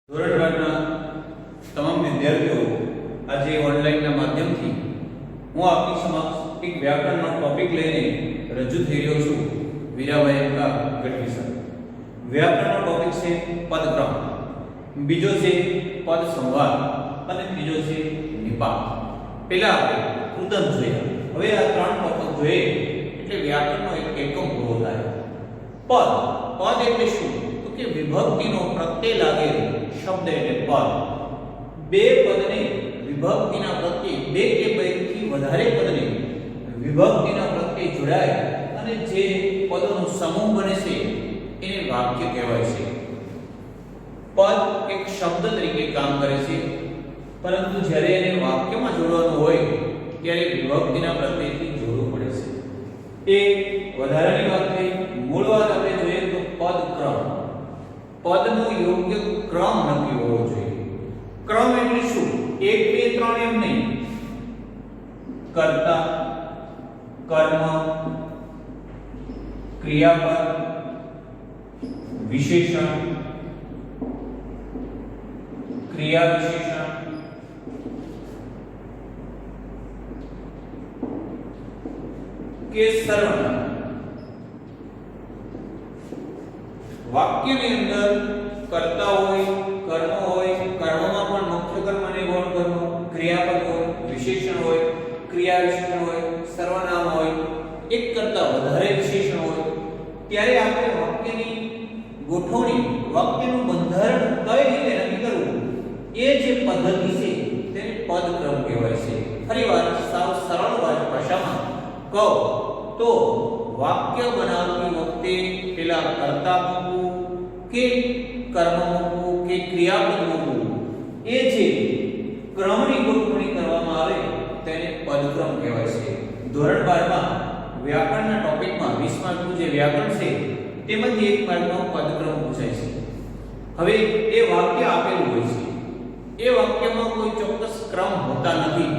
ધોરણ 12ના તમામ વિદ્યાર્થીઓ આજે ઓનલાઈનના માધ્યમથી હું આપની સમક્ષ એક વ્યાકરણનો ટોપિક લઈને રજૂ થઈ રહ્યો છું. વીરાભાઈ અંકા ગઢવી સર. વ્યાકરણનો ટોપિક છે પદક્રમ, બીજો છે પદ સંવાદ અને ત્રીજો છે નિપાત. પહેલા આપણે કૃદંત જોયા. હવે આ ત્રણ ટોપિક જોઈએ એટલે વ્યાકરણનો એક એકમ પૂરો થાય. પદ એટલે શું? તો કે વિભક્તિનો પ્રત્યય લાગે શબ્દ એટલે પદ. બે પદને વિભક્તિના પ્રત્યય, બે કે બેથી વધારે પદને વિભક્તિના પ્રત્યય જોડાય અને જે પદોનો સમૂહ બને છે એને વાક્ય કહેવાય છે. પદ એક શબ્દ તરીકે કામ કરે છે, પરંતુ જ્યારે એને વાક્યમાં જોડવાનું હોય ત્યારે વિભક્તિના પ્રત્યયથી જોડવું પડે છે. એ વધારાની વાત થઈ. મૂળ વાત આપણે જોઈએ તો પદક્રમ. પદનો યોગ્ય ક્રમ નક્કી હોવો જોઈએ. ક્રમ એટલે શું? 1 2 3 એમ નહીં. કર્તા, કર્મ, ક્રિયાપદ, વિશેષણ, ક્રિયા વિશેષણ, કે સર્વનામ. વાક્યની અંદર કર્તા હોય, કર્મ હોય, કર્મમાં પણ મુખ્ય કર્મ અને ગૌણ કર્મ, ક્રિયાપદ હોય, વિશેષણ હોય, ક્રિયા વિશેષણ હોય, સર્વનામ હોય, એક કરતા વધારે વિશેષણ હોય, ત્યારે આપણે વાક્યની ગોઠવણી, વાક્યનું બંધારણ કઈ રીતે નક્કી કરવું, એ જે પદ્ધતિ છે તેને પદક્રમ કહેવાય છે. ફરીવાર સાવ સરળ ભાષામાં કહો તો વાક્ય બનાવતી વખતે પેલા કર્તા મૂકવું કે કર્મ મૂકવું કે ક્રિયાપદ મૂકવું, એ જે ક્રમની ગોઠવણી કરવામાં આવે તેને પદક્રમ કહેવાય છે. ધોરણ 12 માં વ્યાકરણના ટોપિકમાં 20 માર્કનું જે વ્યાકરણ છે તેમાંથી એક માર્કનો પદક્રમ પૂછાય છે. હવે એ વાક્ય આપેલું હોય છે, એ વાક્યમાં કોઈ ચોક્કસ ક્રમ હોતા નથી.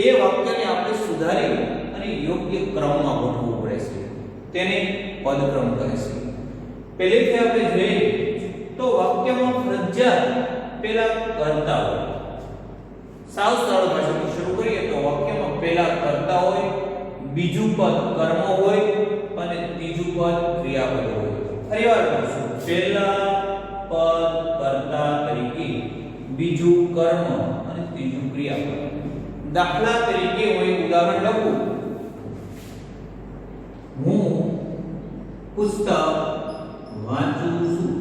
એ વાક્યને આપણે સુધારી અને યોગ્ય ક્રમમાં ગોઠવવું પડે છે, તેને પદક્રમ કહે છે. પહેલેથી આપણે જોઈએ તો વાક્યમાં ફરજિયાત પહેલા કર્તા હોય. સાવ સરળ ભાષામાં શરૂ કરીએ તો વાક્યમાં પહેલા કર્તા હોય, બીજું પદ કર્મ હોય અને ત્રીજું પદ ક્રિયાપદ હોય. ફરીવાર કહું, પહેલા પદ કર્તા તરીકે, બીજું કર્મ અને ત્રીજું ક્રિયાપદ. દાખલા તરીકે હું ઉદાહરણ લખું, હું પુસ્તક વાંચું છું.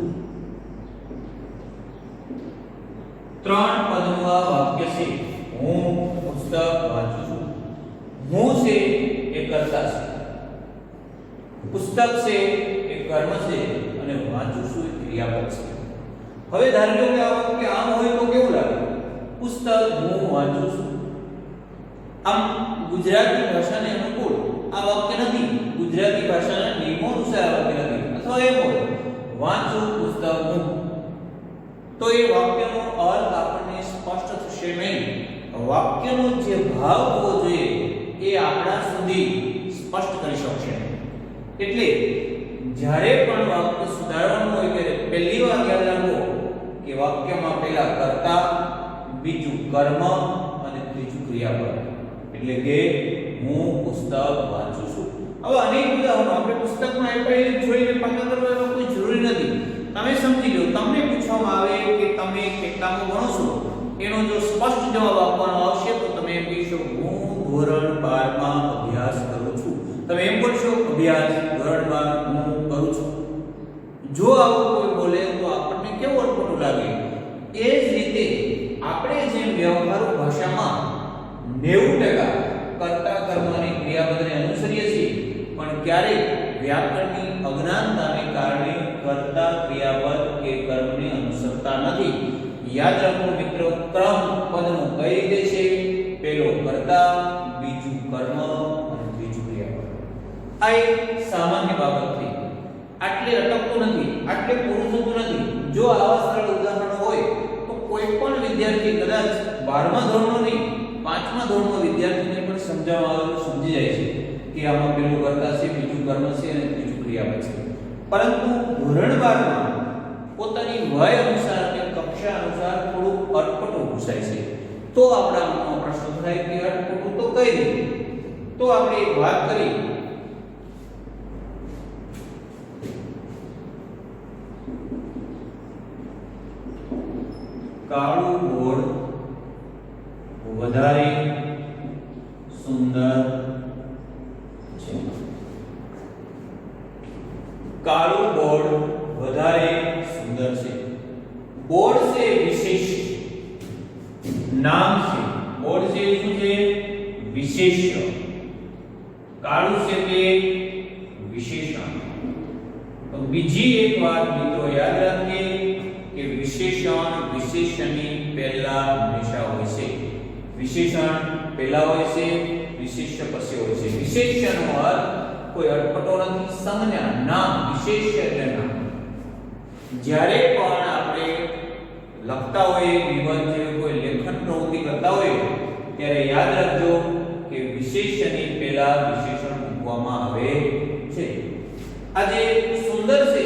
ત્રણ પદનું આ વાક્ય છે. હું પુસ્તક વાંચું છું. હું છે એ કર્તા છે, પુસ્તક છે એ કર્મ છે અને વાંચું છું એ ક્રિયાપદ છે. હવે ધારો કે આ વાક્ય આમ હોય તો કેવું લાગે? પુસ્તક હું વાંચું છું. આમ ગુજરાતી ભાષાને અનુકૂળ આ વાક્ય નથી, ગુજરાતી ભાષાના નિયમો અનુસાર આ વાક્ય નથી. અથવા એમ હોય વાંચું પુસ્તક હું, તો એ વાક્યનો અર્થ આપણને સ્પષ્ટ થશે નહીં. વાક્યનો જે ભાવ હોવો જોઈએ એ આપણા સુધી સ્પષ્ટ કરી શકશે. એટલે જ્યારે પણ વાક્ય સુધારવાનું હોય ત્યારે પહેલી વાર યાદ રાખો કે વાક્યમાં પહેલા કર્તા, બીજું કર્મ અને ત્રીજું ક્રિયાપદ. એટલે કે હું પુસ્તક વાંચું છું. હવે અનેક ઉદાહરણો આપણે પુસ્તકમાં આપણે જોઈને પાકા કરવાનો કોઈ જરૂરી નથી. તમે સમજી લો, તમને પૂછવામાં આવે કે તમે કેટલામું ભણો છો, એનો જો સ્પષ્ટ જવાબ આપવાનો આવશે તો તમે એમ કહેશો હું ધોરણ 12 માં અભ્યાસ કરું છું. તમે એમ બોલશો અભ્યાસ ધોરણ 12 હું કરું છું. જો આવું કોઈ બોલે તો આપણને કેવું અટપટું લાગે. એ જ રીતે આપણે જેમ વ્યવહારુ ભાષામાં 90% કર્તા, કર્મ અને ક્રિયાપદને અનુસરીએ છીએ, પણ ક્યારેક વ્યાકરણની અજ્ઞાનતાને કારણે કર્તા, ક્રિયાપદ કે કર્મને અનુસરતા નથી. યાદ રાખો મિત્રો, ક્રમ પદનો કઈ રીતે છે? પહેલો કર્તા, બીજું કર્મ અને ત્રીજું ક્રિયાપદ. આ એક સામાન્ય બાબત થઈ. આટલે અટકતું નથી, આટલે પૂરું થતું નથી. જો આવા સરળ ઉદાહરણો હોય તો કોઈ પણ વિદ્યાર્થી કદાચ 12મા ધોરણનો નહીં, 5મા ધોરણનો વિદ્યાર્થીને પણ સમજાવવામાં આવે તો સમજી જાય છે કે આમાં પેલું કર્તા છે, બીજું કર્મ છે અને ત્રીજું ક્રિયાપદ છે. પરંતુ ધોરણ 12 માં પોતાની વય અનુસાર કે પૂછાય છે તો આપણા મનમાં પ્રશ્ન થાય કે અટપટું તો કઈ રીતે? તો આપણે એક વાત કરી કાળું બોર્ડ વધારે સુંદર છે. કાળું બોર્ડ વધારે સુંદર છે. बोर्ड से विशेष नाम से बोर्ड से શું છે? વિશેષ્ય. કાળું છે તે વિશેષણ. તો બીજી એક વાત મિત્રો યાદ રાખીએ કે વિશેષણ વિશેષણની પહેલા હંમેશા હોય છે. વિશેષણ પહેલા હોય છે, વિશેષ્ય પછી હોય છે. વિશેષ્યનો અર્થ કોઈ અટપટો નથી, સંજ્ઞા, નામ. વિશેષ્ય એટલે નામ. જ્યારે પણ આપણે લખતા હોઈએ, નિબંધ જેવી કોઈ લેખન પ્રવૃત્તિ કરતા હોઈએ ત્યારે યાદ રાખજો કે વિશેષ્યની પહેલા વિશેષણ મૂકવામાં આવે છે. આ જે સુંદર છે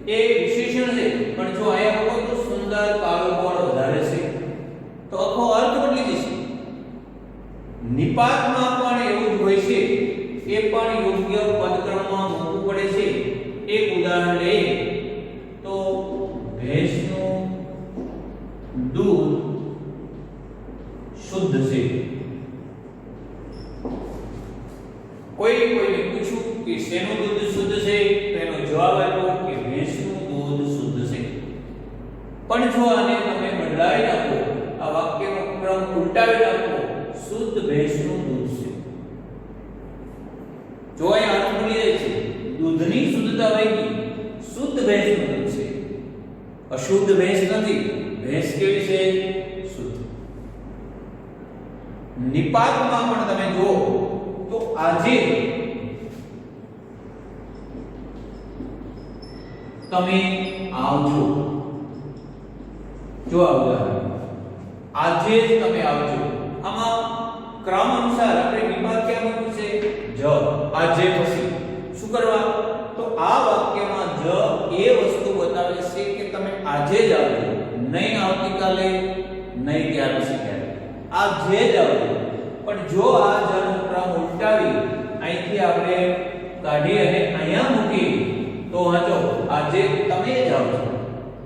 એ વિશેષણ છે, પણ જો અહીંયા મૂકો તો સુંદર કાળો બોર્ડ વધારે છે તો આખો અર્થ બદલી જશે. નિપાતમાં પણ એવું જ હોય છે, એ પણ યોગ્ય પદક્રમમાં મૂકવું પડે છે. એક ઉદાહરણ લઈએ તો ભેંસનું દૂધ શુદ્ધ છે. કોઈને પૂછ્યું કે શેનું દૂધ શુદ્ધ છે તો એનો જવાબ આપ્યો કે ભેંસનું દૂધ શુદ્ધ છે. પણ જો આને તમે બદલાવી નાખો, આ વાક્યનો ક્રમ ઉલટાવી નાખો, શુદ્ધ ભેંસનું દૂધ છે, જો અહીંયા અર્થ બદલી જાય છે. દૂધની શુદ્ધતા વહી ગઈ, શુદ્ધ ભેંસનું દૂધ છે, અશુદ્ધ ભેંસ નથી. ભેંસ કેવી છે? શુદ્ધ. નિપાતમાં પણ તમે જો તો આજે તમે આવજો, જો આજે જ તમે આવજો. આમાં ક્રમ અનુસાર આપણે નિપાત ક્યાં મૂક્યું છે? જ. આજે પછી શું કરવા? તો આ વાક્યમાં જ એ વસ્તુ બતાવે છે કે તમે આજે જ આવજો, નહીં આવતીકાલે, નહીં ત્યાર પછી ક્યારે. આજે જ આવજો. પણ જો આ જનો ક્રમ ઉલટાવી અહીંથી આપણે કાઢી અને અહીંયા મૂકી તો વાંચો આજે તમે જ આવજો.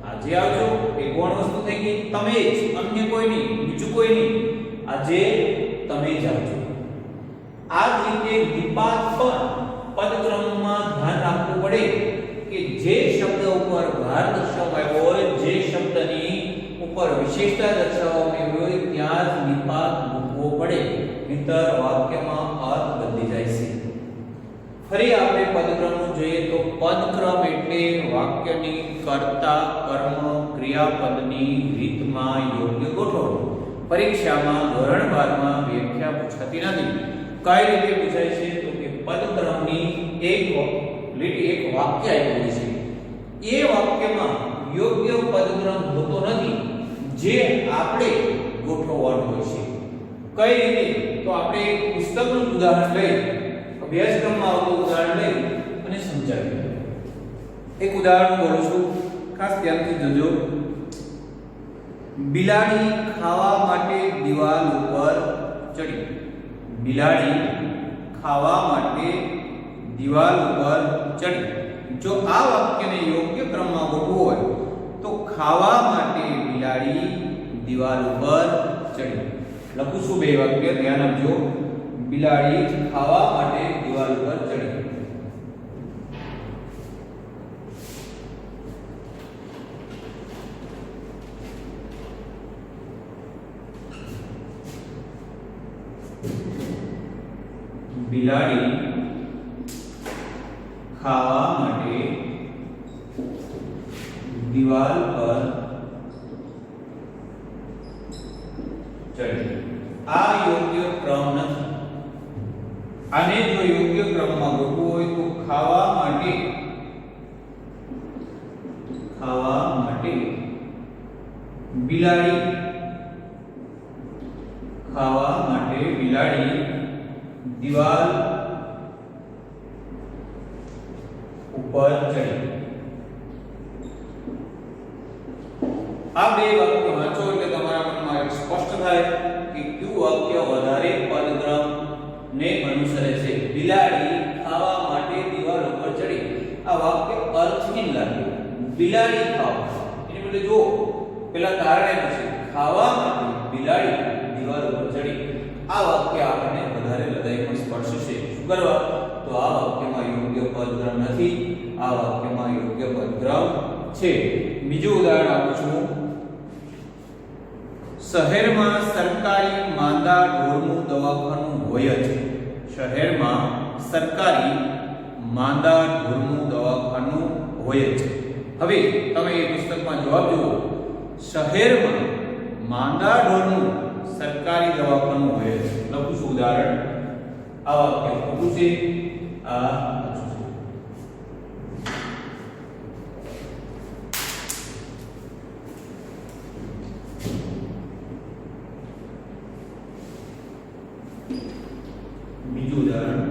આજે આવજો એ કોણ વસ્તુ થઈ ગઈ? તમે જ, અન્ય કોઈ નહીં, બીજું કોઈ નહીં. આજે તમે જ આવજો. આ જ રીતે નિપાત પણ પદક્રમમાં ધ્યાન રાખવું પડે કે જે શબ્દ ઉપર ભાર દર્શાવાયો હોય, જે શબ્દની ઉપર વિશેષતા દર્શાવવામાં આવી હોય ત્યાં જ નિપાત મૂકવો પડે, નહીંતર વાક્યમાં અર્થ બદલી જાય છે. ફરી આપણે પદક્રમનું જોઈએ તો પદક્રમ એટલે વાક્યની કર્તા, કર્મ, ક્રિયાપદની રીતમાં યોગ્ય ગોઠવણી. પરીક્ષામાં ધોરણ 12 માં વ્યાખ્યા પૂછાતી નથી. કઈ રીતે પૂછાય છે? તો કે પદક્રમની એક વાક્ય આપ્યું છે, એ વાક્યમાં યોગ્ય પદક્રમ હોતો નથી, જે આપણે ગોઠવવાનું હોય છે. કઈ રીતે? તો આપણે પુસ્તકનું ઉદાહરણ લઈ, અભ્યાસક્રમમાં આવતું ઉદાહરણ લઈ અને સમજાવીએ. એક ઉદાહરણ બોલું છું, ખાસ ધ્યાનથી જોજો. બિલાડી ખાવા માટે દિવાલ ઉપર ચડી. બિલાડી ખાવા માટે દિવાલ ઉપર ચડી. જો આ વાક્યને યોગ્ય ક્રમમાં ગોઠવવું હોય તો ખાવા માટે બિલાડી દિવાલ ઉપર ચડી. લખું છું બે વાક્ય, ધ્યાન આપજો. બિલાડી ખાવા માટે દિવાલ ઉપર ચડી. બિલાડી ખાવા માટે દિવાલ પર ચડી. આ યોગ્ય ક્રમ નથી. આને જો યોગ્ય ક્રમમાં ગોઠવવું હોય તો ખાવા માટે બિલાડી ખાવા માટે બિલાડી દિવાલ ઉપર ચડી. આ બે વાક્યો વાંચો એટલે તમારા મનમાં એક થાય કે કયું વાક્ય વધારે પદક્રમ ને અનુસરે છે? બિલાડી ખાવા માટે દિવાલ ઉપર ચડી. આ વાક્ય અર્થહીન લાગે. બિલાડી ખાવા એટલે બદલે જો પેલા કારણે પછી ખાવા માટે બિલાડી દિવાલ ઉપર ચડી. આ વાક્ય આપણને વધારે હૃદયમાં સ્પર્શશે. શું કરવા? તો આ વાક્યમાં યોગ્ય પદક્રમ નથી, આ વાક્યમાં યોગ્ય પદક્રમ છે. બીજું ઉદાહરણ આપું છું. શહેરમાં સરકારી માંદા ઢોરનું દવાખાનું હોય છે. શહેરમાં સરકારી માંદા ઢોરનું દવાખાનું હોય છે. હવે તમે એ પુસ્તકમાં જવાબ જુઓ. શહેરમાં માંદા ઢોરનું સરકારી દવાખાનું હોય છે. લખું છું ઉદાહરણ. આ વાક્ય ખોટું છે, આ સાચું છે. બીજું ઉદાહરણ.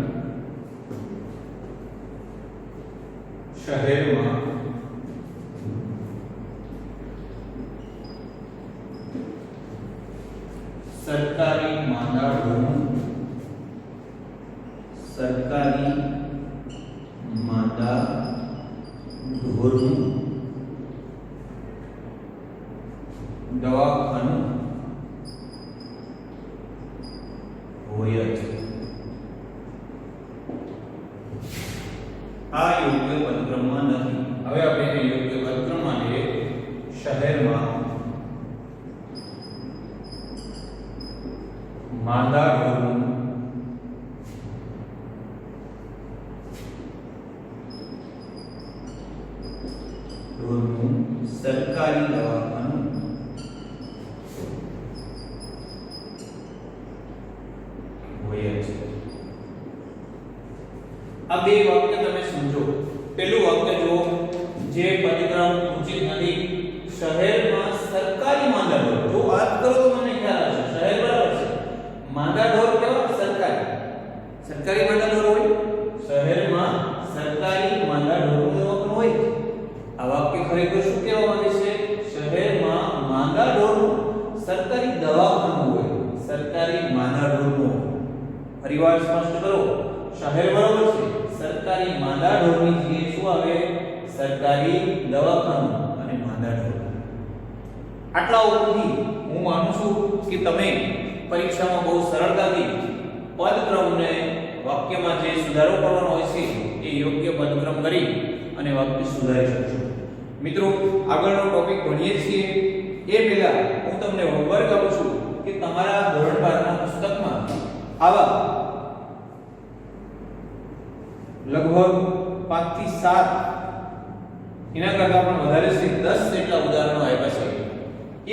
શહેરમાં સરકારી માંદા ઢોરનું દવાખાનું હોય છે. આ યોગ્ય પદક્રમમાં નથી. હવે આપણે યોગ્ય પદક્રમમાં લઈએ. શહેરમાં માંદા ઢોરનું સરકારી દવાખાનું હોય છે. આ બે વાક્ય તમે સમજો. પહેલું વાક્ય જો જે પદક્રમ ઉચિત નથી. શહેરમાં સરકારી માંદા ઢોર. જો વાત કરો તો મને ખ્યાલ આવશે. શહેર બરાબર છે. માંદા ઢોર કેવા? સરકારી. સરકારી માંદા ઢોર હોય. શહેરમાં સરકારી માંદા ઢોરનું દવાખાનું હોય. આ વાક્ય ખરેખર શું કહેવા માંગે છે? શહેરમાં માંદા ઢોરનું સરકારી દવાખાનું હોય. સરકારી માંદા ઢોરનું. ફરીવાર સ્પષ્ટ કરો. શહેર બરાબર છે. સરકારી માંદા ઢોરની જગ્યાએ શું આવે? સરકારી દવાખાનું અને માંદા ઢોર. આટલા ઉપરથી હું માનું છું કે તમે પરીક્ષામાં બહુ સરળતાથી પદક્રમને વાક્યમાં જે સુધારો કરવાનો હોય છે એ યોગ્ય પદક્રમ કરી અને વાક્ય સુધારી શકશો. મિત્રો, આગળનો ટોપિક ભણીએ છીએ એ પહેલા હું તમને હોમવર્ક આપું છું કે તમારા ધોરણ 12 ના પુસ્તકમાં આવા લગભગ 5 થી 7 એના કરતા પણ વધારે છે 10 જેટલા ઉદાહરણો આપ્યા છે.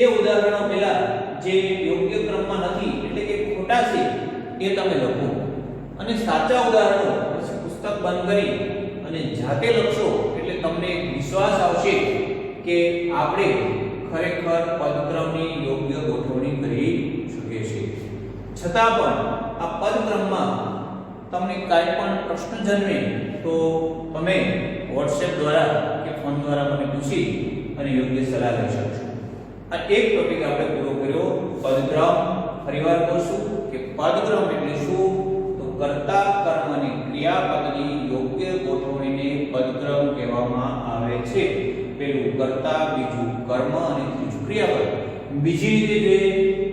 એ ઉદાહરણો પહેલા જે યોગ્ય ક્રમમાં નથી એટલે કે ખોટા છે એ તમે લખો અને સાચા ઉદાહરણો પછી પુસ્તક બંધ કરી અને જાતે લખશો એટલે તમને વિશ્વાસ આવશે કે આપણે ખરેખર પદક્રમની યોગ્ય ગોઠવણી કરી શકીએ છીએ. છતાં પણ આ પદક્રમમાં તમને કાંઈ પણ પ્રશ્ન જન્મે તો તમે WhatsApp દ્વારા કે ફોન દ્વારા મને પૂછી અને યોગ્ય સલાહ લઈ શકશો. આ એક ટોપિક આપણે પૂરો કર્યો. પદક્રમ. ફરીવાર કહું કે પદક્રમ એટલે શું? તો કર્તા કર્મ અને ક્રિયાપદની યોગ્ય ગોઠવણીને પદક્રમ કહેવામાં આવે છે. પહેલું કર્તા, બીજું કર્મ અને ત્રીજું ક્રિયાપદ. બીજી રીતે જોઈએ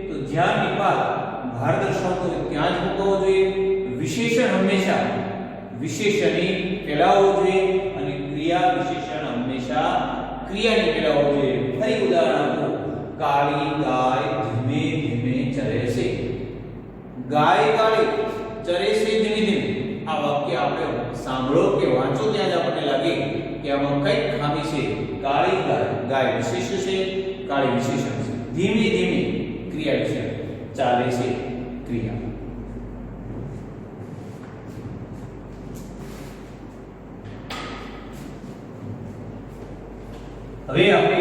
તો જ્યાં નિપાત ભાર દર્શાવતો હોય ત્યાં જ મૂકવો જોઈએ. વિશેષણ હંમેશા વિશેષણની પહેલા હોવું જોઈએ અને ક્રિયા વિશેષણ હંમેશા ક્રિયાની પહેલા હોવું જોઈએ. ફરી ઉદાહરણ આપો. કાળી ગાય ધીમે ધીમે ચરે છે. ગાય કાળી ચરે છે ધીમે ધીમે. આ વાક્ય આપણે સાંભળો કે વાંચો ત્યાં જ આપણને લાગે કે આમાં કઈ ખામી છે. કાળી ગાય, ગાય વિશેષ છે, કાળી વિશેષણ છે. ધીમે ધીમે ક્રિયા વિશેષણ. ચાલે છે ક્રિયા. હવે આપણે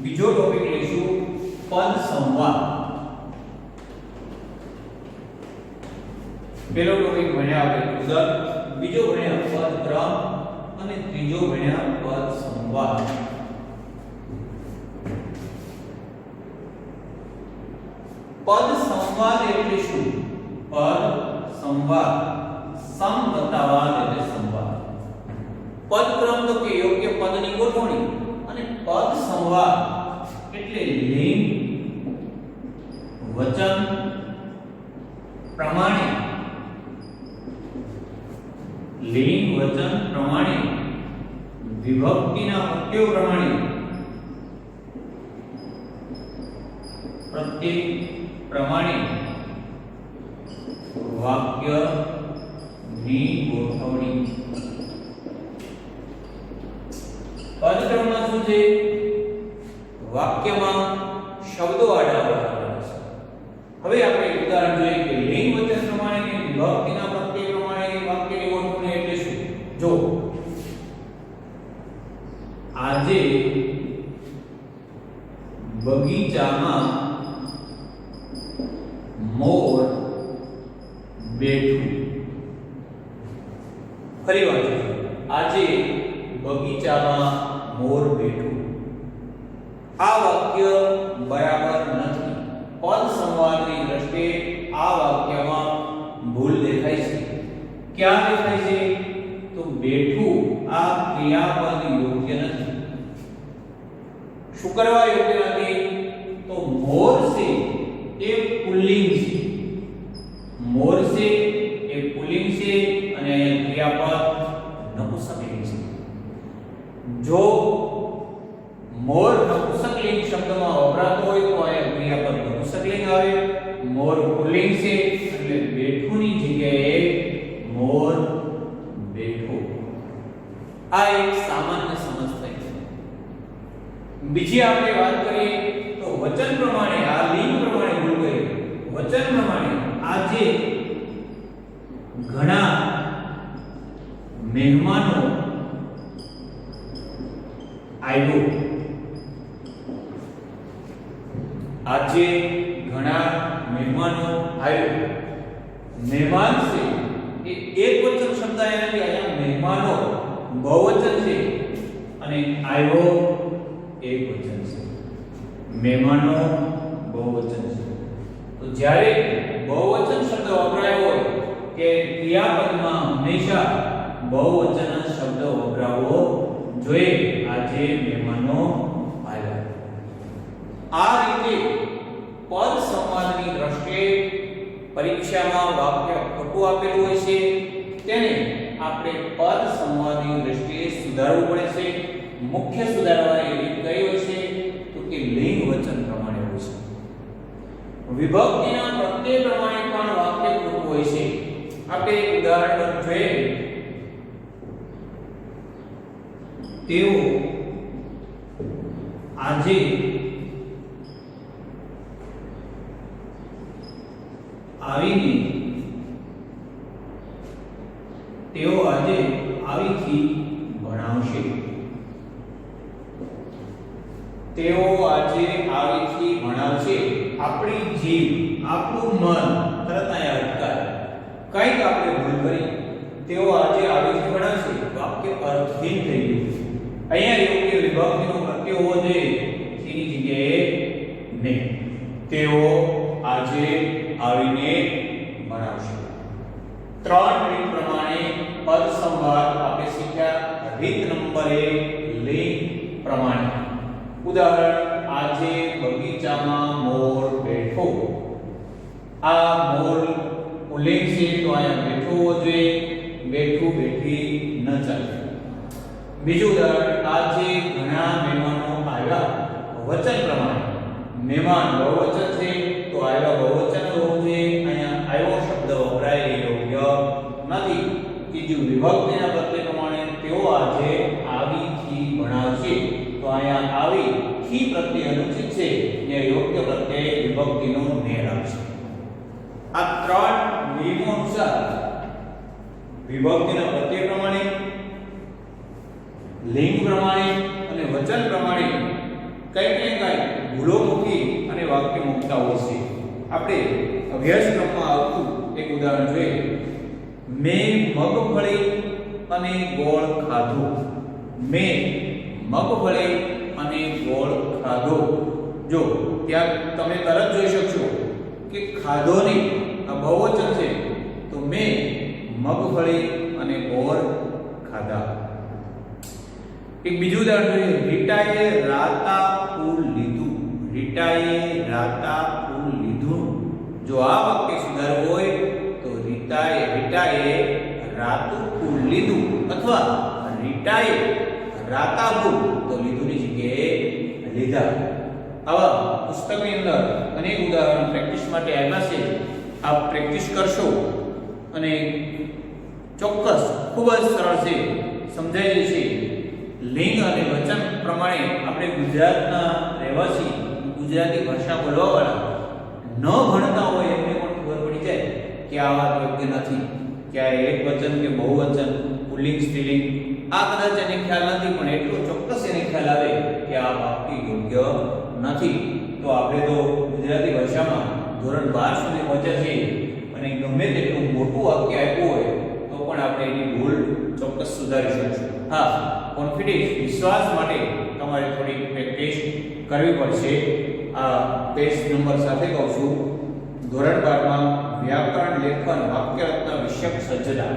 બીજો ટોપિક લઈશું પદ સંવાદ. પહેલો ટોપિક ભણ્યા આપણે ઉદાર, બીજો ભણ્યા પદ ક્રમ અને ત્રીજો ભણ્યા પદ સંવાદ. પદ સંવાદ એટલે શું? પદ સંવાદ, સમ વત્તા વાદ એટલે સંવાદ. પદ ક્રમ તો કે યોગ્ય પદની ગોઠવણી, અને પદ સંવાદ એટલે લિંગ વચન પ્રમાણે, લિંગ વચન પ્રમાણે, વિભક્તિના પ્રત્યયો પ્રમાણે, પ્રત્યય પ્રમાણે વાક્યની ગોઠવણી. પદક્રમમાં શું છે? વાક્યમાં શબ્દો આડા-અવળા છે. હવે આપણે ઉદાહરણ જોઈએ કે લિંગ વચન પ્રમાણે કે વિભક્તિના પ્રત્યય પ્રમાણે વાક્યની ગોઠવણી એટલે શું? જો આજે બગીચામાં મોર બેઠું. ફરી વાત, આજે બગીચામાં મોર બેઠું. આ વાક્ય બરાબર નથી. પદ સંવાદની દ્રષ્ટિએ આ વાક્યમાં ભૂલ દેખાય છે. ક્યાં દેખાય છે? તો બેઠું આ ક્રિયાપદ યોગ્ય નથી. શું કરવા યોગ્ય નથી? તો મોર છે એ પુલ્લિંગ છે. મોર છે એ પુલ્લિંગ છે અને અહીંયા ક્રિયાપદ નપુંસકલિંગ છે. જો મોર નપુંસકલિંગ શબ્દમાં વપરાતો હોય તો અહીંયા ક્રિયાપદ નપુંસકલિંગ આવે. મોર પુલ્લિંગ છે એટલે બેઠુંની જગ્યાએ મોર બેઠો. આ એક સામાન્ય સમજ થઈ છે. બીજી આપણે વાત કરીએ તો વચન પ્રમાણે, આ લિંગ પ્રમાણે ભૂલ કરીએ. વચન પ્રમાણે આજે ઘણા મહેમાનો આવ્યો. આજે ઘણા મહેમાનો આવ્યો. મહેમાન છે એ એક વચન શબ્દ અહીંયા નથી. અહીંયા મહેમાનો બહુવચન છે અને આવ્યો એક વચન છે. મહેમાનો બહુવચન છે. તો જ્યારે બહુવચન શબ્દ વપરાયો હોય કે ક્રિયાપદમાં હંમેશા બહુવચન શબ્દ વપરાવો જોઈએ. આજે મહેમાનો આવ્યા. આ રીતે પદ સંવાદની દ્રષ્ટિએ પરીક્ષામાં વાક્ય ખોટું આપેલું હોય છે તેને આપણે પદ સંવાદની દ્રષ્ટિએ સુધારવું પડે છે. મુખ્ય સુધારવાની રીત કઈ હોય છે? તો કે લિંગ વચન પ્રમાણે હોય છે. વિભક્તિના પ્રત્યય પ્રમાણે પણ વાક્ય ખોટું હોય છે. આપણે એક ઉદાહરણ જોઈએ. તેઓ આજે આવીથી ભણાવશે. તેઓ આજે આવીથી ભણાવશે. આપણી જીભ, આપણું મન તરત અહીંયા અટકાય. કંઈક આપણે ભૂલ કરી. તેઓ આજે આવીથી ભણાવશે. વાક્ય અર્થહીન થઈ ગયું. અહીંયા યોગ્ય વિભક્તિનો પ્રત્યય હોવો જોઈએ, તેની જગ્યાએ નહીં. તેઓ આજે આવીને ભણાવશે. ત્રણ રીત પ્રમાણે પદ સંવાદ આપણે શીખ્યા. રીત નંબર 1 લિંગ પ્રમાણે. ઉદાહરણ, આજે બગીચામાં મોર બેઠો. આ મોર પુલ્લિંગ છે તો અહીંયા બેઠો હોવો જોઈએ. બેઠું બેઠી ન ચાલે. બીજું ઉદાહરણ, આજે ઘણા મહેમાનો આવ્યા. વચન પ્રમાણે મહેમાન બહુવચન છે તો આવ્યા બહુવચન હોવું જોઈએ. અહીંયા આવ્યો શબ્દ વપરાય એ યોગ્ય નથી. ત્રીજું, વિભક્તિના પ્રત્યય પ્રમાણે તેઓ આજે આવીથી ભણાવશે. તો અહીંયા આવી થી પ્રત્યય અનુચિત છે. ત્યાં યોગ્ય પ્રત્યય વિભક્તિનો મેળ આવશે. આ ત્રણ નિયમો અનુસાર વિભક્તિના પ્રત્યય પ્રમાણે, લિંગ પ્રમાણે અને વચન પ્રમાણે કંઈક ને કંઈક ભૂલો મૂકી અને વાક્ય મૂકતા હોય છે. આપણે અભ્યાસક્રમમાં આવતું એક ઉદાહરણ જોઈએ. મેં મગફળી અને ગોળ ખાધો. મેં મગફળી અને ગોળ ખાધો. જો ત્યાં તમે તરત જોઈ શકશો કે ખાધો નહીં, આ બહુવચન છે, તો મેં મગફળી અને બોર ખાધા. એક બીજું ઉદાહરણ જોઈએ. રીટાએ રાતા ફૂલ લીધું. રીટાએ રાતા ફૂલ લીધું. જો આ વાક્ય સુધારવું હોય તો રીટાએ રાતું ફૂલ લીધું અથવા રીટાએ રાતા ફૂલ, તો લીધુંની જગ્યાએ લીધા. આવા પુસ્તકની અંદર અનેક ઉદાહરણ પ્રેક્ટિસ માટે આવ્યા છે. આપ પ્રેક્ટિસ કરશો અને ચોક્કસ ખૂબ જ સરળ છે, સમજાઈ જશે. લિંગ અને વચન પ્રમાણે આપણે ગુજરાતના રહેવાસી, ગુજરાતી ભાષા બોલવાવાળા ન ભણતા હોય એમને પણ ખબર પડી જાય કે આ વાત યોગ્ય નથી, કે આ એક વચન કે બહુવચન, પુલ્લિંગ સ્ત્રીલિંગ, આ કદાચ એને ખ્યાલ નથી, પણ એટલો ચોક્કસ એને ખ્યાલ આવે કે આ વાક્ય યોગ્ય નથી. તો આપણે તો ગુજરાતી ભાષામાં ધોરણ 12 સુધી પહોંચ્યા છીએ અને ગમે તેટલું મોટું વાક્ય આપ્યું હોય તો પણ આપણે એની ભૂલ ચોક્કસ સુધારી શકીશું. હા, કોન્ફિડન્સ, વિશ્વાસ માટે તમારે થોડી પ્રેક્ટિસ કરવી પડશે. આ પેજ નંબર સાથે કહું છું. ધોરણ 12 માં વ્યાકરણ, લેખન, વાક્ય રચના વિષયક સજ્જતા.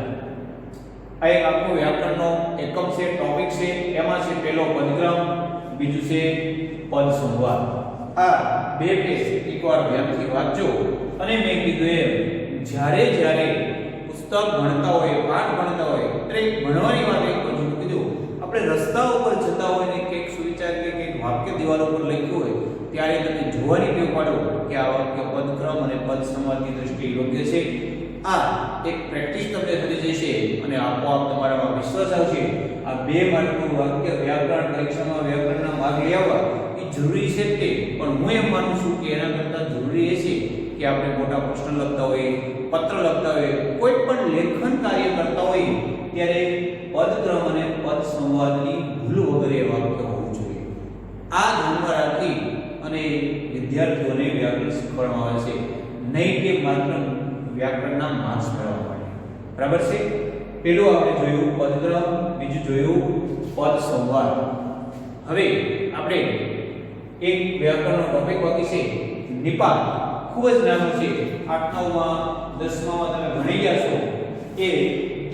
આ એક આખો વ્યાકરણનો એકમ છે, ટોપિક છે. એમાં છે પહેલો પદક્રમ, બીજું છે પદ સંવાદ. આ બે પેજ એકવાર ધ્યાનથી વાંચજો. અને મેં કીધું એમ જ્યારે પુસ્તક ભણતા હોય, પાઠ ભણતા હોય, ત્યારે ભણવાની વાત એક પછી કીધું, આપણે રસ્તા ઉપર જતા હોય ને કંઈક સુવિચાર કે કંઈક વાક્ય દિવાલ ઉપર લખ્યું હોય ત્યારે તમે જોવાની ટેવ પાડો કે આ વાક્ય પદક્રમ અને પદ સંવાદની દ્રષ્ટિએ યોગ્ય છે. આ એક પ્રેક્ટિસ તમને થતી જશે અને આપોઆપ તમારામાં વિશ્વાસ આવશે. આ 2 માર્કનું વાક્ય વ્યાકરણ પરીક્ષામાં વ્યાકરણના માર્ક લેવા એ જરૂરી છે તે, પણ હું એમ માનું છું કે એના કરતાં જરૂરી એ છે કે આપણે મોટા પ્રશ્ન લખતા હોઈએ, પત્ર લખતા હોઈએ, કોઈ પણ લેખન કાર્ય કરતા હોઈએ ત્યારે પદક્રમ અને પદ સંવાદની ભૂલ વગર એ વાક્ય હોવું જોઈએ. આ ધ્યાનમાં રાખી અને વિદ્યાર્થીઓને વ્યાકરણ શીખવાડવામાં આવે છે, નહીં કે માત્ર વ્યાકરણના માર્ક્સ મેળવવા માટે. બરાબર છે? પેલું આપણે જોયું પદક્રમ, બીજું જોયું પદ સંવાદ. હવે આપણે એક વ્યાકરણનો ટોપિક બાકી છે, નિપાત. ખૂબ જ નાનું છે, 8 9માં 10માં તમે ભણી ગયા છો. એ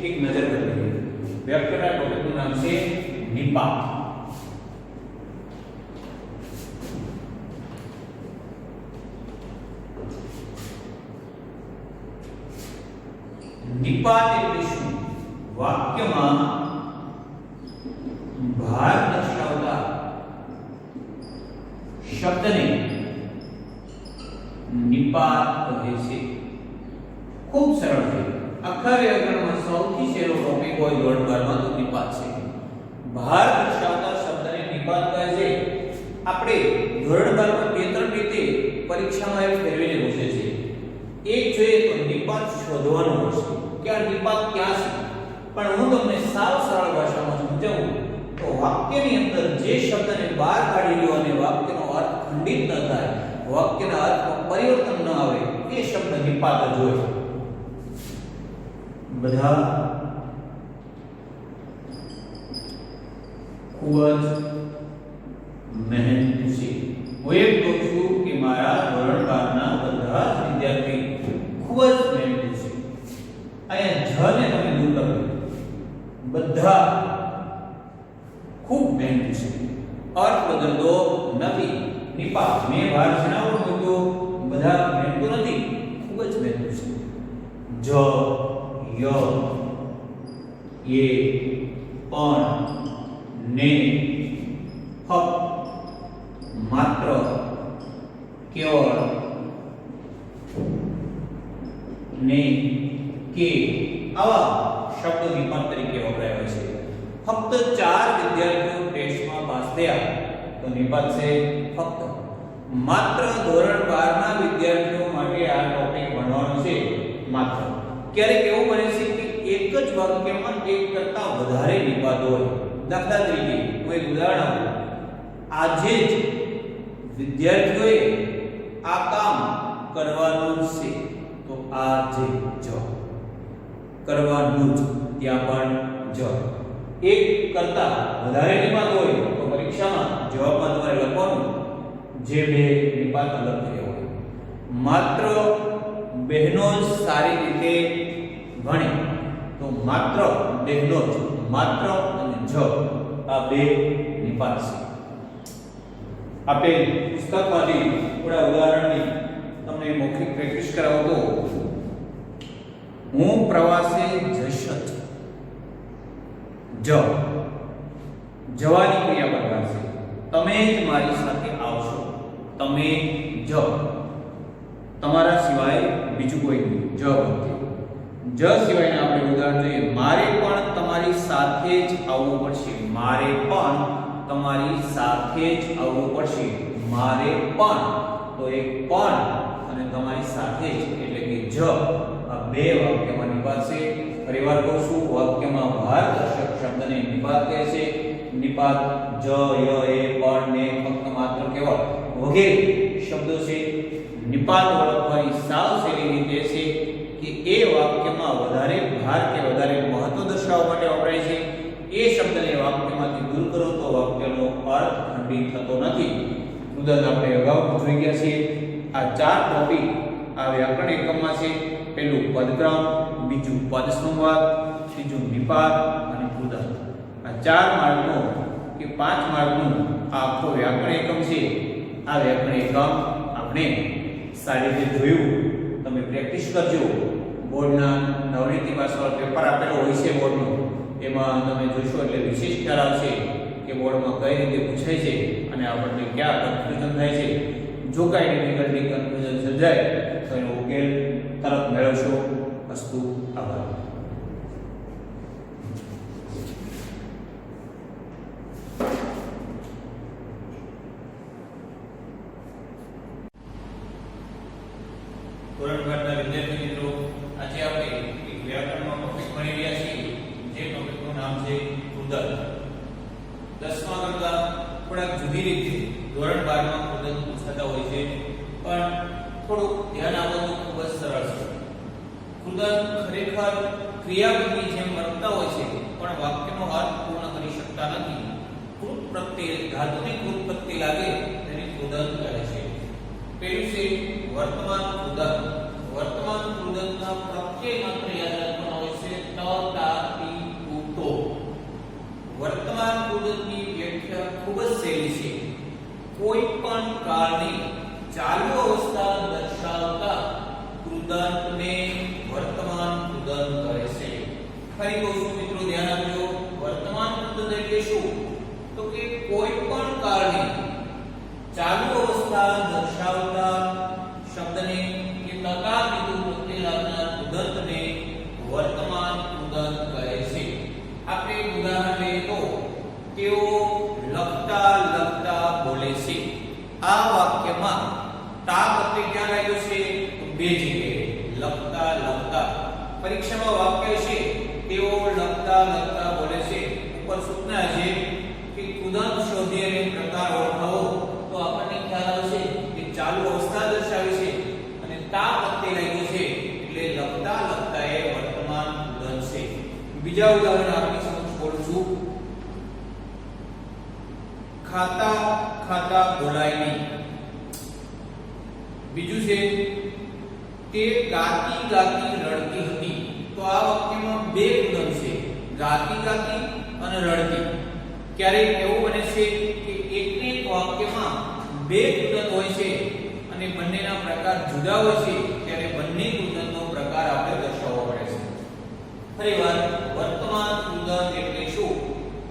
એક નજર કરી. વ્યાકરણના ટોપિકનું નામ છે નિપાત. નિપાત એટલે શું? વાક્યમાં ભાર દર્શાવતા શબ્દને નિપાત કહે છે. ખૂબ સરળ છે. આખા વ્યાકરણમાં સૌથી સહેલો ટોપિક હોય ધોરણ 12 માં તો નિપાત છે. ભાર દર્શાવતા શબ્દને નિપાત કહે છે. આપણે ધોરણ 12 માં 2-3 રીતે પરીક્ષામાં એ ફેરવીને પૂછે છે. એક જોઈએ તો નિપાત શોધવાનું હશે કે આ નિપાત ક્યાં છે. પણ હું તમને સાવ સરળ ભાષામાં સમજાવું તો વાક્યની અંદર જે શબ્દને બહાર કાઢી લ્યો અને વાક્યનો અર્થ ખંડિત ન થાય, વાક્યના અર્થમાં પરિવર્તન ન આવે, એ શબ્દ નિપાત જ હોય. બધા ખૂબ જ મહેનતુ છે. હું એમ કહું છું કે મારા ધોરણ 12 ના બધા જ વિદ્યાર્થી ખૂબ જ મહેનતુ છે. અહીંયા જ ને તમે દૂર કરો, બધા ખૂબ મહેનતુ છે. અર્થ બદલતો નથી. નિપાત મેં ભાર જણાવું તો બધા મહેનતુ નથી, ખૂબ જ મહેનતુ છે. જ, ય, એ, પણ, ને, ફક્ત, માત્ર, કેવળ, ને, કે આવા શબ્દો નિપાત તરીકે વપરાય છે. ફક્ત 4 વિદ્યાર્થીઓ ટેસ્ટમાં પાસ થયા તો નિપાત છે ફક્ત. માત્ર ધોરણ 12 ના વિદ્યાર્થીઓ માટે આ ટોપિક ભણવાનો છે. માત્ર ક્યારેક એવું બને છે કે એક જ વાક્યમાં એક કરતા વધારે નિપાત હોય. દાખલા તરીકે હું એક ઉદાહરણ આપું. આજે જ વિદ્યાર્થીઓએ આ કામ કરવાનું છે તો આજે જ કરવાનું જ, ત્યાં પણ જ. એક કરતા વધારે નિપાત હોય તો પરીક્ષામાં જવાબમાં તમારે લખવાનું જે બે નિપાત અલગ થયા હોય. માત્ર બહેનો જ સારી રીતે ભણે, તો માત્ર બહેનો જ, માત્ર અને જ આ બે નિપાત છે. આપેલ પુસ્તકમાંથી થોડા ઉદાહરણની તમને મૌખિક પ્રેક્ટિસ કરાવતો. હું પ્રવાસે જઈશ. જ જવાની ક્રિયાપદ છે. તમે જ મારી સાથે આવશો. તમે જ, તમારા સિવાય બીજું કોઈ નહીં. જ જ સિવાયના આપણે ઉદાહરણ જોઈએ. મારે પણ તમારી સાથે જ આવવું પડશે. મારે પણ તમારી સાથે જ આવવું પડશે. મારે પણ, તો એક પણ અને તમારી સાથે જ એટલે કે જ આ બે વાક્યમાં નિપાત છે. ફરીવાર કહું છું, વાક્યમાં ભારદર્શક શબ્દને નિપાત કહે છે. નિપાત જ, ય, એ, પણ, ને, ફક્ત, માત્ર, કેવળ વગેરે શબ્દો છે. નિપાત ઓળખવાની સાવ સહેલી રીત એ છે કે એ વાક્યમાં વધારે ભાર કે વધારે મહત્વ દર્શાવવા માટે વપરાય છે. એ શબ્દને વાક્યમાંથી દૂર કરો તો વાક્યનો અર્થ ખંડિત થતો નથી. ઉદાહરણ આપણે અગાઉ જોઈ ગયા છીએ. આ ચાર ટોપિક આ વ્યાકરણ એકમમાં છે. પહેલું પદક્રમ, બીજું પદ સંવાદ, ત્રીજું નિપાત અને ઉદાહરણ. આ 4 માર્કનો કે 5 માર્કનું આ આખો વ્યાકરણ એકમ છે. આ વ્યાકરણ એકમ આપણે સારી રીતે જોયું. તમે પ્રેક્ટિસ કરજો. બોર્ડના નવનીતિ પાસવાળો પેપર આપેલો હોય છે બોર્ડનો, એમાં તમે જોશો એટલે વિશેષ ખ્યાલ આવશે કે બોર્ડમાં કઈ રીતે પૂછાય છે અને આપણને ક્યાં કન્ફ્યુઝન થાય છે. જો કાંઈ ડિફિકલ્ટી કન્ફ્યુઝન સર્જાય તો એનો ઉકેલ તરત મેળવશો. અસ્તુ. આભાર. ધોરણ 12 ના વિદ્યાર્થી મિત્રો, આજે આપણે એક વ્યાકરણનો ટોપિક ભણી રહ્યા છીએ. જે ટોપિકનું નામ છે કૃદંત. 10મા કરતા થોડાક જુદી રીતે ધોરણ 12 માં કૃદંત પૂછાતા હોય છે, પણ થોડું ધ્યાન આપવાનું ખૂબ જ સરળ છે. કૃદંત ખરેખર ક્રિયાપદની જેમ વર્તતા હોય છે, પણ વાક્યનો અર્થ પૂર્ણ કરી શકતા નથી. કૃત પ્રત્યય, ધાતુની કૃત પ્રત્યય લાગે તેને કૃદંત કહે છે. પહેલું છે વર્તમાન કૃદંત. વર્તમાન કૃદંતના પ્રત્યય માત્ર યાદ રાખવાના હોય છે. ત, તા, તી, તુ, તો. વર્તમાન કૃદંતની વ્યાખ્યા ખૂબ જ સહેલી છે. કોઈ પણ કાળની ચાલુ અવસ્થા દર્શાવતા કૃદંતને વર્તમાન કૃદંત કહે છે. ફરી કહું છું મિત્રો, ધ્યાન આપજો. વર્તમાન કૃદંત એટલે શું? તો કે કોઈ પણ કાળની ચાલુ અવસ્થા દર્શાવતા શબ્દને કે તથા કીધું પ્રત્યય લાગનાર કૃદંતને વર્તમાન કૃદંત કહે છે. આપણે ઉદાહરણ લઈએ તો તેઓ લખતા લખતા બોલે છે. આ વાક્યમાં તા પ્રત્યય ક્યાં લાગ્યો છે? તો બે જગ્યાએ. લખતા લખતા. પરીક્ષામાં વાક્ય છે તેઓ લખતા લખતા બોલે છે. ઉપર સૂચના છે કે કૃદંત શોધી અને પ્રકાર ઓળખાવો, તો આપણને ખ્યાલ આવશે કે ચાલુ અવસ્થા દર્શાવે છે અને તા પ્રત્યય લાગ્યો છે એટલે લખતા લખતા એ વર્તમાન કૃદંત છે. બીજા ઉદાહરણ આપની સમક્ષ બોલું છું. ખાતા ખાતા બોલાય નહીં. બીજું છે તે ગાતી ગાતી રડતી હતી. તો આ વાક્યમાં બે કૃદંત છે, ગાતી ગાતી અને રડતી. ક્યારેક એવું બને છે કે એક વાક્યમાં બે કૃદંત હોય છે અને બંનેના પ્રકાર જુદા હોય છે, ત્યારે બંને કૃદંતનો પ્રકાર આપણે દર્શાવવો પડે છે. ફરીવાર, વર્તમાન કૃદંત એટલે શું?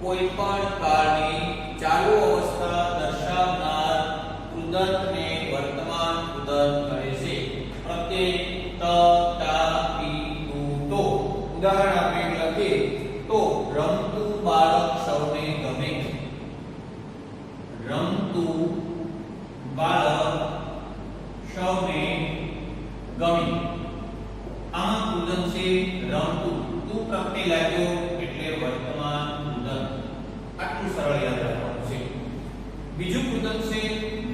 કોઈ પણ કાળની ચાલુ અવસ્થા દર્શાવનાર કૃદંતને વર્તમાન કૃદંત કહે છે. પ્રત્યય ત, તા, તી, તુ, તો. ઉદાહરણ આપણે લખીએ તો રમતું બાળક સૌને ગમે. રમતું બાળક સૌને ગમે. આ કૃદંત છે રમતું. તુ પ્રત્યય લાગ્યો એટલે વર્તમાન કૃદંત. આટલું સરળ યાદ રાખવાનું છે. બીજું કૃદંત છે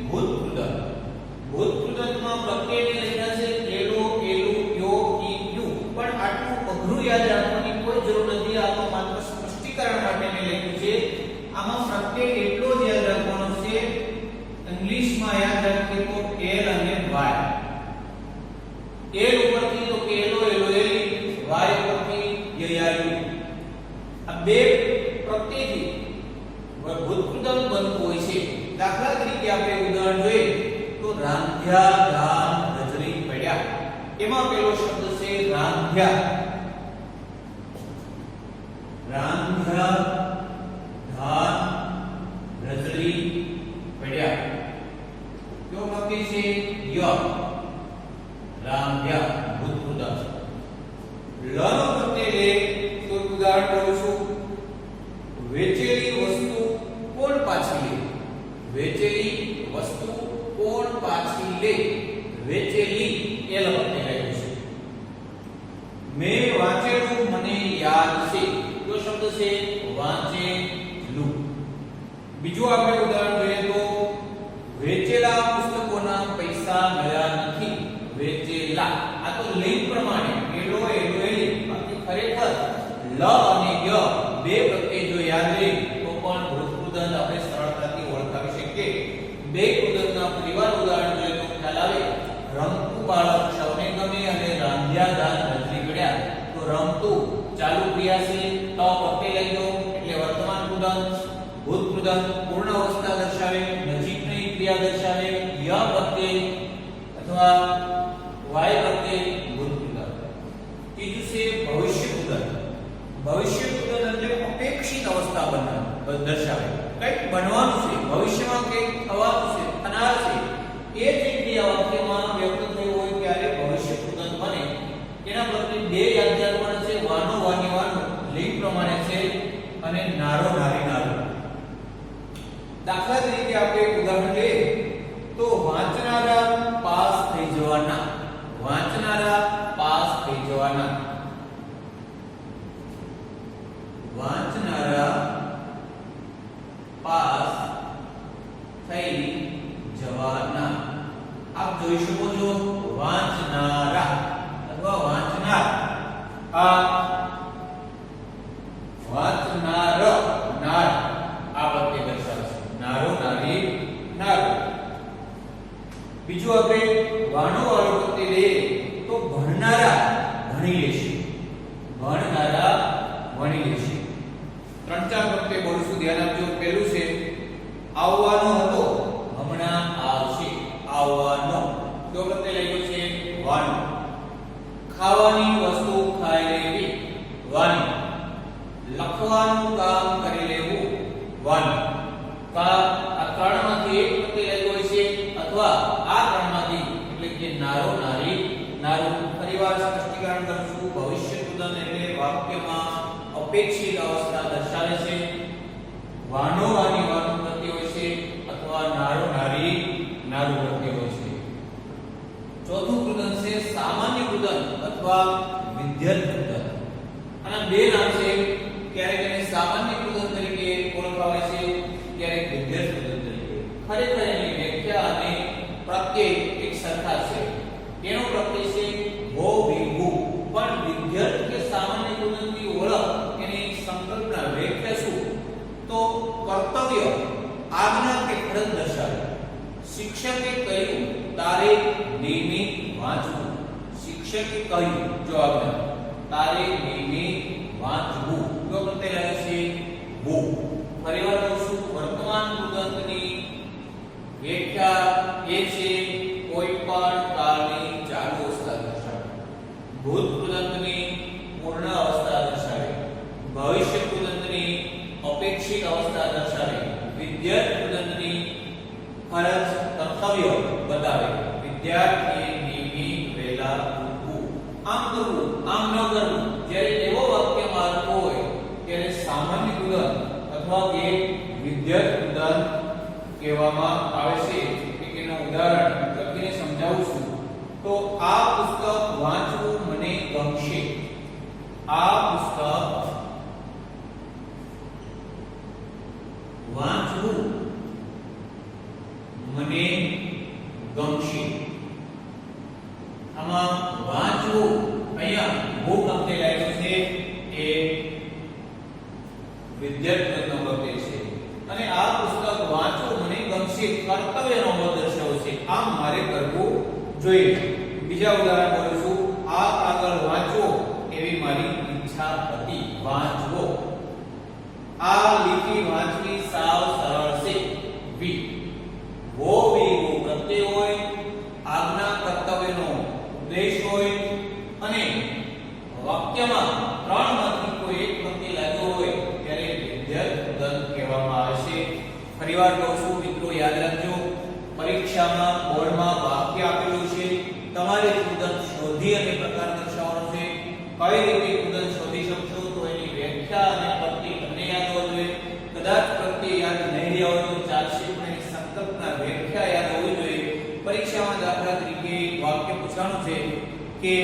ભૂત કૃદંત. દાખલા તરીકે આપણે ઉદાહરણ જોઈએ તો રાંધ્યા ધાન રજળી પડ્યા, એમાં પેલો શબ્દ છે રાંધ્યા. રાંધ્યા ધાન રજળી પડ્યા, કયો વાક્ય છે? ય. રાંધ્યા ભૂતપૂર્વ. લ નો પ્રત્યય લે તો ઉદાહરણ કરું છું. વેચેલી વસ્તુ કોણ પાછી લે? વેચેલી વસ્તુ કોણ પાછી લે? વેચેલી એ લખતે આવ્યું છે. મેં વાંચેલું મને યાદ છે, કયો શબ્દ છે? વાંચેલું. બીજું આપણે ઉદાહરણ જોઈએ તો વેચેલા પુસ્તકોના પૈસા મળ્યા નથી. વેચેલા, આ તો લિંગ પ્રમાણે એલો એલો એલી, બાકી ખરેખર લ અને ય બે પ્રત્યય જો યાદ રહે તો પણ ભૂતકૃદંત આપણે સરળતાથી ઓળખાવી શકીએ. બે કૃદંતના પરિવાર ઉદાહરણ જોઈએ તો ખ્યાલ આવે. રમતું બાળક સૌને ગમે અને રાંધ્યા ધાન રજળી પડ્યા. તો રમતું ચાલુ ક્રિયા છે, તો પ્રત્યય લઈ લો એટલે વર્તમાન કૃદંત. ભૂત કૃદંત પૂર્ણ અવસ્થા દર્શાવે, નજીકની ક્રિયા દર્શાવે. ય પ્રત્યય અથવા વાય પ્રત્યય ભૂત કૃદંત. ત્રીજું છે ભવિષ્ય કૃદંત. ભવિષ્ય કૃદંત એટલે અપેક્ષિત અવસ્થા દર્શાવે. કંઈક બનવાનું છે, ભવિષ્યમાં કંઈક થવાનું છે, થનાર છે, એ જ ક્રિયા વાક્યમાં વ્યક્ત થયું હોય ત્યારે ભવિષ્ય કૃદંત બને. એના પ્રત્યે બે યાદગાર પણ છે. વાનો વાની વાનો લિંગ પ્રમાણે છે અને નારો નારી નારો. દાખલા તરીકે આપણે એક ઉદાહરણ લઈએ તો વાંચનારા પાસ થઈ જવાના. વાંચનારા પાસ થઈ જવાના. વાંચનારા પાસ થઈ જવાના. આપ જોઈ શકો છો વાંચનારા અથવા વાંચનાર. આ વાંચનાર નાર આ પ્રત્યય દર્શાવે છે. નારો નારી નારો. બીજું આપણે વાનો વાળો પ્રત્યય લઈએ તો ભણનારા ભણી લેશે. ભણનારા ભણી લેશે. ત્રણ ચાર પ્રત્યય બોલશું, ધ્યાન આપજો. પહેલું છે આવવાનો હતો, હમણાં આવશે. આવવાનો કયો પ્રત્યય લઈ ગયો છે? વાનો. ખાવાની વસ્તુ ખાઈ લેવી. વાની. લખવાનું કામ કરી લેવું. વાની. આ ત્રણમાંથી એક પ્રત્યય લઈ ગયો છે અથવા આ ત્રણમાંથી એટલે કે નારો નારી નારો. ફરીવાર સ્પષ્ટીકરણ કરું છું. ભવિષ્ય કૃદંત એટલે વાક્યમાં અપેક્ષિત અવસ્થા દર્શાવે છે. વાનો વાની વાનો પ્રત્યય હોય છે અથવા નારો નારી નારો પ્રત્યય હોય છે. ચોથું કૃદંત છે સામાન્ય કૃદંત અથવા વિદ્યત કૃદંત. આના બે નામ છે. ક્યારેક એને સામાન્ય કૃદંત તરીકે ઓળખાવાય છે, ક્યારેક વિદ્યત કૃદંત તરીકે. ખરેખર એની વ્યાખ્યા અને પ્રત્યય એક સરખા છે. એનો પ્રત્યય છે ભો વિભુ, પણ વિદ્યત કે સામાન્ય કૃદંતની ઓળખ એની સંકલ્પના વ્યાખ્યા શું? તો કર્તવ્ય, આજ્ઞા કે ફરજ દર્શાવે. શિક્ષકે કહ્યું તારે નિયમિત વાંચવું. શિક્ષકે કહ્યું જો આજ્ઞા, તારે નિયમિત વાંચવું. કયો પ્રત્યય લાગે છે? ભૂ. ફરીવાર કહું છું, વર્તમાન કૃદંતની વ્યાખ્યા એ છે કોઈ પણ કાળની ચાલુ અવસ્થા દર્શાવે. ભૂત કૃદંતની પૂર્ણ અવસ્થા દર્શાવે. ભવિષ્ય કૃદંતની અપેક્ષિત અવસ્થા દર્શાવે. વિદ્યત કૃદંતની ફરજ કર્તવ્ય બતાવે. વિદ્યાર્થીએ નિયમિત વહેલા ઉઠવું. આમ કરવું, આમ ન કરવું. જ્યારે એવો વાક્યમાં અર્થ હોય ત્યારે સામાન્ય કૃદંત અથવા કે વિદ્યત કૃદંત કહેવામાં આવે છે. એક એનું ઉદાહરણ લખીને સમજાવું છું. તો આ પુસ્તક વાંચવું મને ગમશે. આ પુસ્તક વાંચવું મને ગમશે. આમાં વાંચવું અહીંયા ભૂ પ્રત્યય લાગ્યો છે એ વિદ્યત કૃદંતનો પ્રત્યય છે અને આ પુસ્તક વાંચવું મને ગમશે કર્તવ્યનો ભાવ દર્શાવે છે. આમ મારે કરવું જોઈએ. બીજા ઉદાહરણ બોલું છું. આ કાગળ વાંચવો એવી મારી ઈચ્છા હતી. વાંચવો. આ લીટી વાંચવી સાવ સરળ છે. વી. બોર્ડમાં વાક્ય આપેલું છે, તમારે કૃદંત શોધી અને પ્રકાર દર્શાવવાનો છે. કઈ રીતે કૃદંત શોધી શકશો તો એની વ્યાખ્યા અને પ્રત્યય તમને યાદ હોવો જોઈએ. કદાચ પ્રત્યય યાદ નહીં રહ્યા હોય તો ચાલશે, પણ એની સંકલ્પના વ્યાખ્યા યાદ હોવી જોઈએ. પરીક્ષામાં દાખલા તરીકે વાક્ય પૂછવાનું છે કે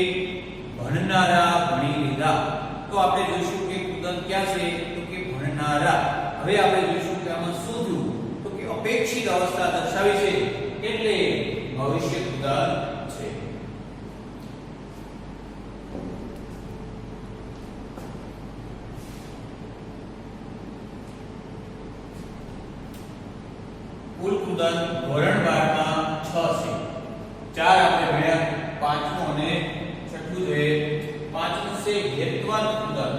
ભણનારા ભણી લીધા, તો આપણે જોઈશું કે કૃદંત ક્યાં છે તો કે ભણનારા. હવે આપણે જોઈશું કે આમાં શું થયું તો કે અપેક્ષિત અવસ્થા દર્શાવી છે એટલે ભવિષ્ય કૃદંત છે. કુલ કૃદંત ધોરણ 12 માં 6 છે. 4 આપણે ભણ્યા, પાંચમું અને છઠ્ઠું જોઈએ. પાંચમું છે હેત્વર્ત કૃદંત.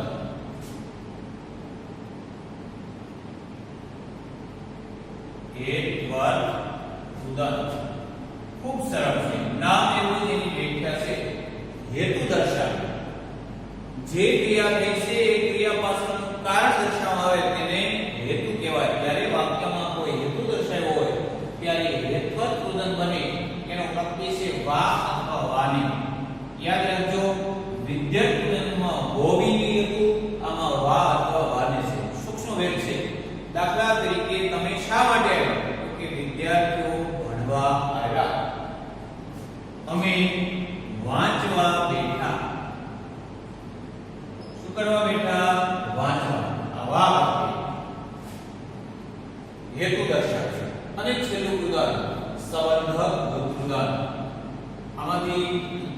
હેત્વર્ત કૃદંત ખૂબ સરળ છે. નામ એવું જ એની વ્યાખ્યા છે. હેતુ દર્શાવે, જે ક્રિયા થઈ છે એ ક્રિયા પાછળનું કારણ દર્શાવવામાં આવે તેને હેતુ કહેવાય. જ્યારે વાક્યમાં કોઈ હેતુ દર્શાવ્યો હોય ત્યારે હેત્વર્ત કૃદંત બને. એનો પ્રત્યય છે વા અથવા વાની. યાદ રાખજો, વિદ્યાર્થી કૃદંતમાં ગોવિંદી હતું, આમાં વા અથવા વાને છે. સૂક્ષ્મ ભેદ છે. દાખલા તરીકે તમે શા માટે આવ્યા તો કે વિદ્યાર્થીઓ ભણવા આવ્યા. અમે વાંચવા બેઠા. શું કરવા બેઠા? વાંચવા. આ વા હેતુ દર્શાવે છે. અને છેલ્લું કૃદંત સંબંધક ભૂત કૃદંત. આમાંથી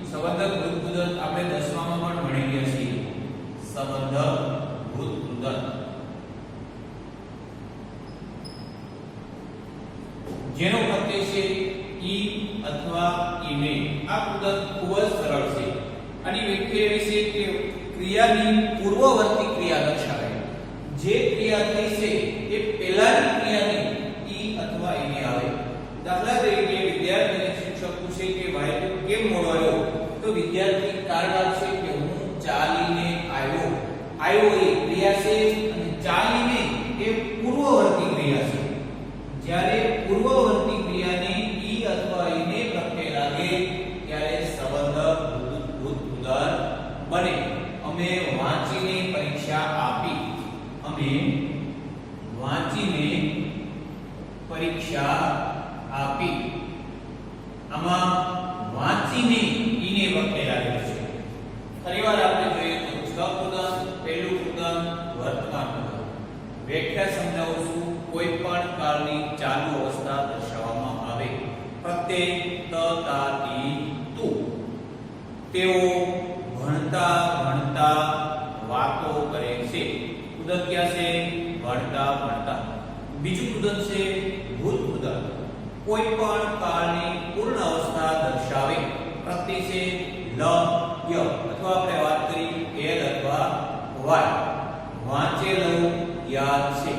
સંબંધક ભૂત કૃદંત આપણે 10મા માં પણ ભણી ગયા છીએ. સંબંધક ભૂત કૃદંત જેનો પ્રત્યય છે ઈ અથવા ઈને. આ કૃદંત ખૂબ જ સરળ છે. આની વ્યાખ્યા એવી છે કે ક્રિયાની પૂર્વવર્તી ક્રિયા દર્શાવે. જે ક્રિયા થઈ છે એ પહેલાની ક્રિયાની ઈ અથવા ઈને આવે. દાખલા તરીકે વિદ્યાર્થીને શિક્ષક પૂછે કે ભાઈ તું કેમ મોડો આવ્યો, તો વિદ્યાર્થી કારણ આપશે કે હું ચાલીને આવ્યો. આવ્યો એ ક્રિયા છે અને ચાલીને એ પૂર્વવર્તી ક્રિયા છે. જ્યારે પૂર્વવર્તી ક્રિયાને ઈ અથવા ઈને પ્રત્યય લાગે ત્યારે સંબંધક ભૂત કૃદંત બને. અમે વાંચીને પરીક્ષા આપી. અમે વાંચીને પરીક્ષા આપી. આમાં વાંચીને ઈને પ્રત્યય લાગેલો છે. ફરીવાર આપણે જોઈએ તો છ કૃદંત. પહેલું કૃદંત વર્તમાન કૃદંત. વ્યાખ્યા સમજાવું છું. કોઈ પણ કાળની ચાલુ અવસ્થા દર્શાવવામાં આવે. પ્રત્યય ત તા તી તુ. તેઓ ભણતા વાતો કરે છે. કૃદંત ક્યાં છે? ભણતા. બીજું કૃદંત છે ભૂત કૃદંત. કોઈ પણ કાળની પૂર્ણ અવસ્થા દર્શાવે. પ્રત્યય છે લ ય અથવા આપણે વાત કરી એલ અથવા વાય. વાંચેલું યાદ છે.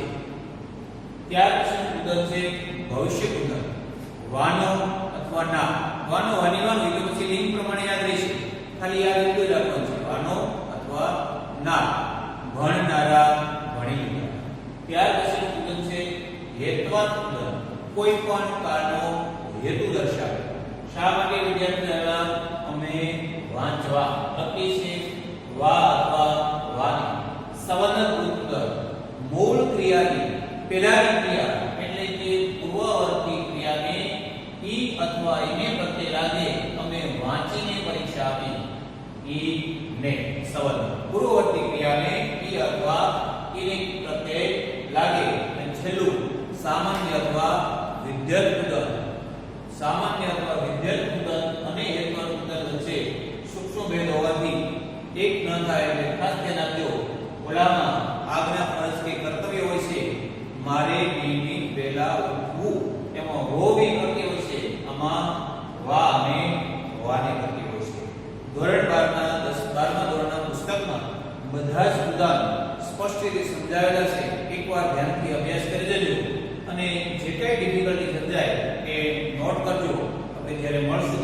ત્યાર પછી કૃદંત છે ભવિષ્ય કૃદંત. વાનો અથવા ના. વાનો વાની તો પછી લિંગ પ્રમાણે યાદ રહેશે. ખાલી યાદ એટલું જ રાખવાનું છે, વાનો અથવા ના. ભણનારા ભણી લીધા. ત્યાર પછી કૃદંત છે હેત્વર્ત કૃદંત. કોઈ પણ કાળનો હેતુ દર્શાવે. શા માટે વિદ્યાર્થી આવ્યા? અમે વાંચવા. પ્રત્યય છે વા અથવા વાની. સંબંધક ભૂત કૃદંત. મૂળ ક્રિયાની પહેલાની ક્રિયા એટલે કે પૂર્વવર્તી ક્રિયાને ઈ અથવા ઈને પ્રત્યય લાગે. અમે વાંચીને પરીક્ષા આપી. ઈ ને સંબંધ. પૂર્વવર્તી ક્રિયાને ઈ અથવા ઈને પ્રત્યય લાગે. અને છેલ્લું સામાન્ય અથવા વિદ્યત કૃદંત. સામાન્ય અથવા વિદ્યત કૃદંત અને હેત્વર્ત કૃદંત વચ્ચે સૂક્ષ્મ ભેદ હોવાથી એક ન થાય એટલે ખાસ ધ્યાન આપજો. ઓલામાં આજ્ઞા ફરજ કે કર્તવ્ય હોય છે, મારે નિયમિત પહેલા ઉઠવું. એમાં હોવી કરતી હોય છે, આમાં વા અને વાને કરતી હોય છે. ધોરણ 12મા ધોરણના પુસ્તકમાં બધા જ કૃદંત સ્પષ્ટ રીતે સમજાવેલા છે. એકવાર ધ્યાનથી અભ્યાસ કરી જજો અને જે કઈ ડિફિકલ્ટી સમજાય એ નોટ કરજો. આપણે જ્યારે મળશું